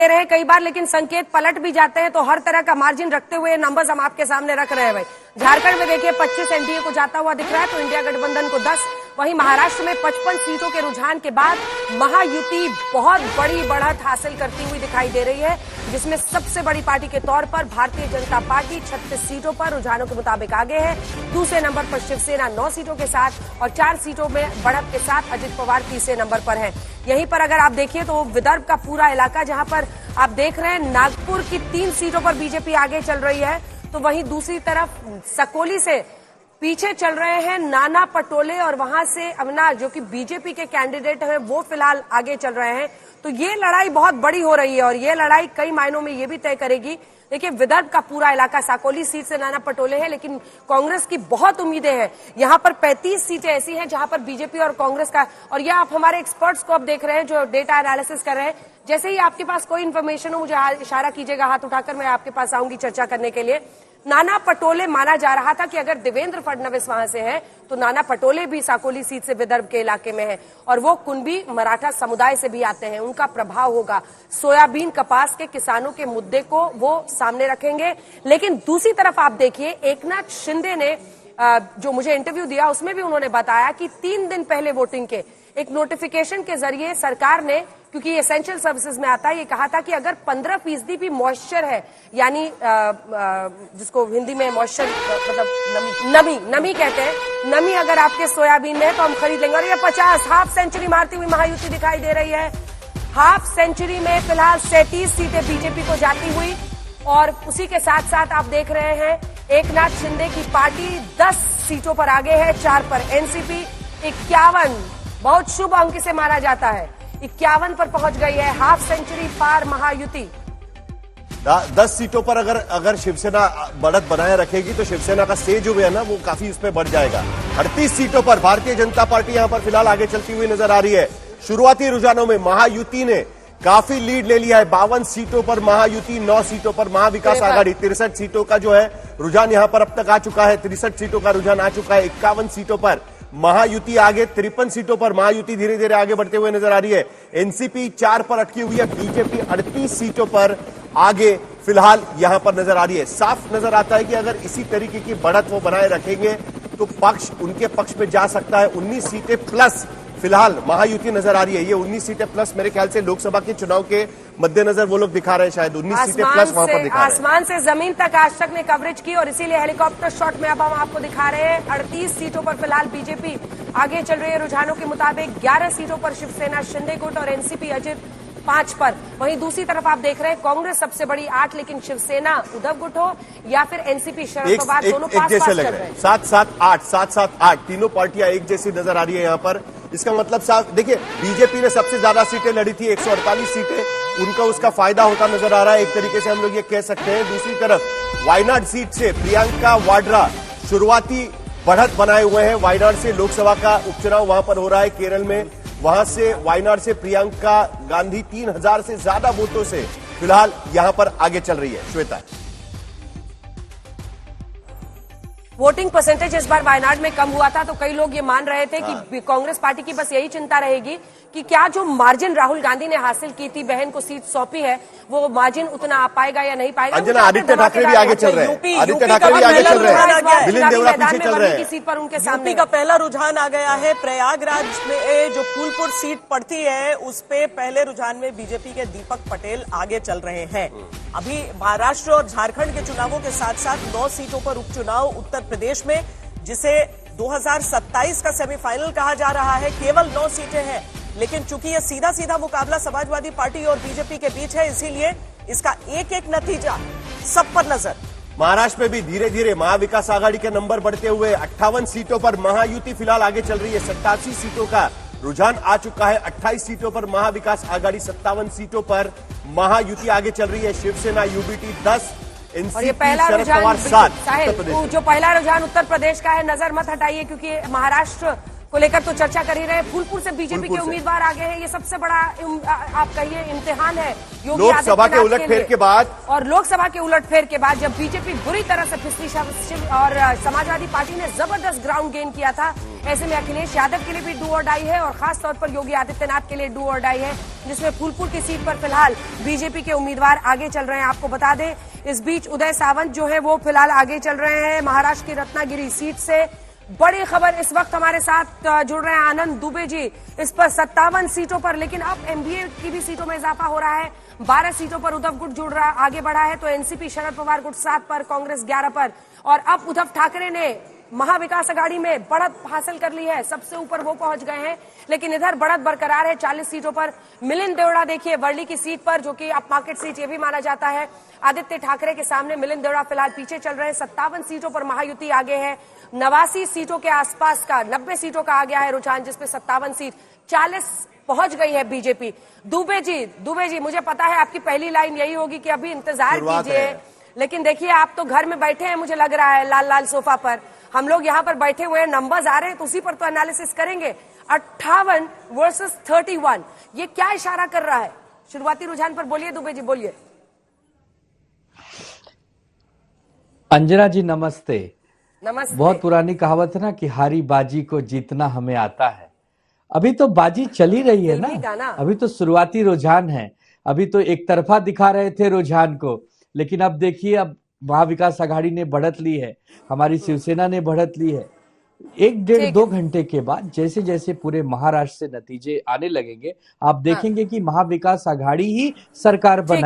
रहे कई बार, लेकिन संकेत पलट भी जाते हैं, तो हर तरह का मार्जिन रखते हुए नंबर्स हम आपके सामने रख रहे हैं। भाई झारखंड में देखिए 25 एनडीए को जाता हुआ दिख रहा है, तो इंडिया गठबंधन को 10। वहीं महाराष्ट्र में 55 सीटों के रुझान के बाद महायुति बहुत बड़ी बढ़त हासिल करती हुई दिखाई दे रही है, जिसमें सबसे बड़ी पार्टी के तौर पर भारतीय जनता पार्टी 36 सीटों पर रुझानों के मुताबिक आगे है। दूसरे नंबर पर शिवसेना 9 सीटों के साथ और 4 सीटों में बढ़त के साथ अजित पवार तीसरे नंबर पर है। यहीं पर अगर आप देखिए तो विदर्भ का पूरा इलाका, जहां पर आप देख रहे हैं नागपुर की 3 सीटों पर बीजेपी आगे चल रही है, तो वहीं दूसरी तरफ सकोली से पीछे चल रहे हैं नाना पटोले और वहां से अमना, जो कि बीजेपी के कैंडिडेट हैं, वो फिलहाल आगे चल रहे हैं। तो ये लड़ाई बहुत बड़ी हो रही है और ये लड़ाई कई मायनों में ये भी तय करेगी। देखिए विदर्भ का पूरा इलाका, साकोली सीट से नाना पटोले है, लेकिन कांग्रेस की बहुत उम्मीदें हैं। यहां पर 35 सीटें ऐसी हैं जहां पर बीजेपी और कांग्रेस का, और यह आप हमारे एक्सपर्ट्स को अब देख रहे हैं जो डेटा एनालिसिस कर रहे हैं। जैसे ही आपके पास कोई इन्फॉर्मेशन हो मुझे इशारा कीजिएगा हाथ उठाकर, मैं आपके पास आऊंगी चर्चा करने के लिए। नाना पटोले माना जा रहा था कि अगर देवेंद्र फडणवीस वहां से है तो नाना पटोले भी साकोली सीट से विदर्भ के इलाके में है, और वो कुणबी मराठा समुदाय से भी आते हैं, उनका प्रभाव होगा। सोयाबीन कपास के किसानों के मुद्दे को वो सामने रखेंगे। लेकिन दूसरी तरफ आप देखिए एकनाथ शिंदे ने जो मुझे इंटरव्यू दिया उसमें भी उन्होंने बताया कि 3 दिन पहले वोटिंग के एक नोटिफिकेशन के जरिए सरकार ने, क्योंकि ये एसेंशियल सर्विसेज में आता है, ये कहा था कि अगर 15% भी मॉइस्चर है, यानी जिसको हिंदी में मॉइस्चर मतलब नमी कहते हैं, नमी अगर आपके सोयाबीन में है तो हम खरीद लेंगे। और ये 50 हाफ सेंचुरी मारती हुई महायुति दिखाई दे रही है। हाफ सेंचुरी में फिलहाल 37 सीटें बीजेपी को जाती हुई, और उसी के साथ साथ आप देख रहे हैं एकनाथ शिंदे की पार्टी 10 सीटों पर आगे है, 4 पर एनसीपी, 51 बहुत शुभ अंक से माना जाता है, 51 पर पहुंच गई है। हाफ सेंचुरी पार महायुति। 10 सीटों पर अगर शिवसेना बढ़त बनाए रखेगी तो शिवसेना का से जो है ना वो काफी उसमें बढ़ जाएगा। 38 सीटों पर भारतीय जनता पार्टी यहां पर फिलहाल आगे चलती हुई नजर आ रही है। शुरुआती रुझानों में महायुति ने काफी लीड ले लिया है। 52 सीटों पर महायुति, 9 सीटों पर महाविकास आघाड़ी। 63 सीटों का जो है रुझान यहां पर अब तक आ चुका है। 63 सीटों का रुझान आ चुका है। 51 सीटों पर महायुति आगे, 53 सीटों पर महायुति धीरे धीरे आगे बढ़ते हुए नजर आ रही है। एनसीपी 4 पर अटकी हुई है। बीजेपी 38 सीटों पर आगे फिलहाल यहां पर नजर आ रही है। साफ नजर आता है कि अगर इसी तरीके की बढ़त वो बनाए रखेंगे तो पक्ष उनके पक्ष में जा सकता है। 19 सीटें प्लस फिलहाल महायुति नजर आ रही है। ये 19 सीटें प्लस मेरे ख्याल से लोकसभा के चुनाव के मद्देनजर वो लोग दिखा रहे हैं, शायद 19 सीटें प्लस वहां पर दिखा रहे हैं। आसमान से जमीन तक आज तक ने कवरेज की, और इसीलिए हेलीकॉप्टर शॉट में अब हम आपको दिखा रहे हैं। 38 सीटों पर फिलहाल बीजेपी आगे चल रही है रुझानों के मुताबिक। 11 सीटों पर शिवसेना शिंदे गुट और एनसीपी अजित 5 पर। वहीं दूसरी तरफ आप देख रहे हैं कांग्रेस सबसे बड़ी 8, लेकिन शिवसेना उद्धव गुट हो या फिर एनसीपी शरद पवार, दोनों पास जैसे लग रहे हैं। 7-7-8, 7-7-8 तीनों पार्टियां एक जैसी नजर आ रही है यहाँ पर। इसका मतलब साफ देखिए, बीजेपी ने सबसे ज्यादा सीटें लड़ी थी, 148 सीटें, उनका उसका फायदा होता नजर आ रहा है, एक तरीके से हम लोग ये कह सकते हैं। दूसरी तरफ वायनाड सीट से प्रियंका वाड्रा शुरुआती बढ़त बनाए हुए हैं। वायनाड से लोकसभा का उपचुनाव वहां पर हो रहा है केरल में, वहां से वायनाड से प्रियंका गांधी 3000 से ज्यादा वोटों से फिलहाल यहां पर आगे चल रही है। श्वेता, वोटिंग परसेंटेज इस बार वायनाड में कम हुआ था, तो कई लोग ये मान रहे थे कि कांग्रेस पार्टी की बस यही चिंता रहेगी कि क्या जो मार्जिन राहुल गांधी ने हासिल की थी, बहन को सीट सौंपी है, वो मार्जिन उतना आ पाएगा या नहीं पाएगा। अंजना, आदित्य ठाकरे भी आगे चल रहे हैं। आदित्य ठाकरे भी आगे चल रहे हैं। मिलिंद देवड़ा पीछे चल रहे हैं। सीट पर उनके सामने यूपी का पहला रुझान आ गया है। प्रयागराज में जो फूलपुर सीट पड़ती है उस पे पहले रुझान में बीजेपी के दीपक पटेल आगे चल रहे हैं। अभी महाराष्ट्र और झारखंड के चुनावों के साथ साथ 9 सीटों पर उपचुनाव उत्तर प्रदेश में, जिसे 2027 का सेमीफाइनल कहा जा रहा है, केवल 9 सीटें हैं। लेकिन चूंकि ये सीधा सीधा मुकाबला समाजवादी पार्टी और बीजेपी के बीच है, इसीलिए इसका एक एक नतीजा सब पर नजर। महाराष्ट्र में भी धीरे धीरे महाविकास आघाड़ी के नंबर बढ़ते हुए 58 सीटों पर महायुति फिलहाल आगे चल रही है। 87 सीटों का रुझान आ चुका है। 28 सीटों पर महाविकास आघाड़ी, 57 सीटों पर महायुति आगे चल रही है। शिवसेना यूबीटी 10, और ये पहला रुझान 7। जो पहला रुझान उत्तर प्रदेश का है, नजर मत हटाइए, क्योंकि महाराष्ट्र को लेकर तो चर्चा कर ही रहे। फूलपुर से बीजेपी फूलपुर के से। उम्मीदवार आगे हैं, ये सबसे बड़ा आप कहिए इम्तिहान है योगी लोकसभा के आदित्यनाथ उलटफेर लिए। के बाद और लोकसभा के उलटफेर के बाद जब बीजेपी बुरी तरह से फिसली और समाजवादी पार्टी ने जबरदस्त ग्राउंड गेन किया था, ऐसे में अखिलेश यादव के लिए भी डू और डाई है और खासतौर पर योगी आदित्यनाथ के लिए डू और डाई है, जिसमें फूलपुर की सीट पर फिलहाल बीजेपी के उम्मीदवार आगे चल रहे हैं। आपको बता दें, इस बीच उदय सावंत जो है वो फिलहाल आगे चल रहे हैं महाराष्ट्र की रत्नागिरी सीट से। बड़ी खबर इस वक्त हमारे साथ जुड़ रहे हैं आनंद दुबे जी, इस पर 57 सीटों पर, लेकिन अब एमबीए की भी सीटों में इजाफा हो रहा है। 12 सीटों पर उद्धव गुट जुड़ रहा आगे बढ़ा है, तो एनसीपी शरद पवार गुट 7 पर, कांग्रेस 11 पर, और अब उद्धव ठाकरे ने महाविकास अघाड़ी में बढ़त हासिल कर ली है, सबसे ऊपर वो पहुंच गए हैं। लेकिन इधर बढ़त बरकरार है 40 सीटों पर। मिलिंद देवड़ा देखिए वर्ली की सीट पर, जो कि अप मार्केट सीट ये भी माना जाता है, आदित्य ठाकरे के सामने मिलिंद देवड़ा फिलहाल पीछे चल रहे हैं। 57 सीटों पर महायुति आगे है। 89 सीटों के आसपास का 90 सीटों का आ गया है रुझान, जिसपे 57 सीट 40 पहुंच गई है बीजेपी। दुबे जी मुझे पता है आपकी पहली लाइन यही होगी कि अभी इंतजार कीजिए, लेकिन देखिए आप तो घर में बैठे हैं, मुझे लग रहा है लाल लाल सोफा पर, हम लोग यहाँ पर बैठे हुए हैं, नंबर्स आ रहे हैं तो उसी पर तो एनालिसिस करेंगे। 58 वर्सेस 31, ये क्या इशारा कर रहा है? शुरुआती रुझान पर बोलिए दुबे जी, बोलिए। अंजना जी नमस्ते। नमस्ते। बहुत पुरानी कहावत है ना कि हारी बाजी को जीतना हमें आता है। अभी तो बाजी चली रही है ना, अभी तो शुरुआती रुझान है। अभी तो एक तरफा दिखा रहे थे रुझान को, लेकिन अब देखिए, अब महाविकास अघाड़ी ने बढ़त ली है, हमारी शिवसेना ने बढ़त ली है। 1-1.5-2 घंटे के बाद जैसे जैसे पूरे महाराष्ट्र से नतीजे आने लगेंगे, आप देखेंगे कि महाविकास अघाड़ी ही सरकार बना।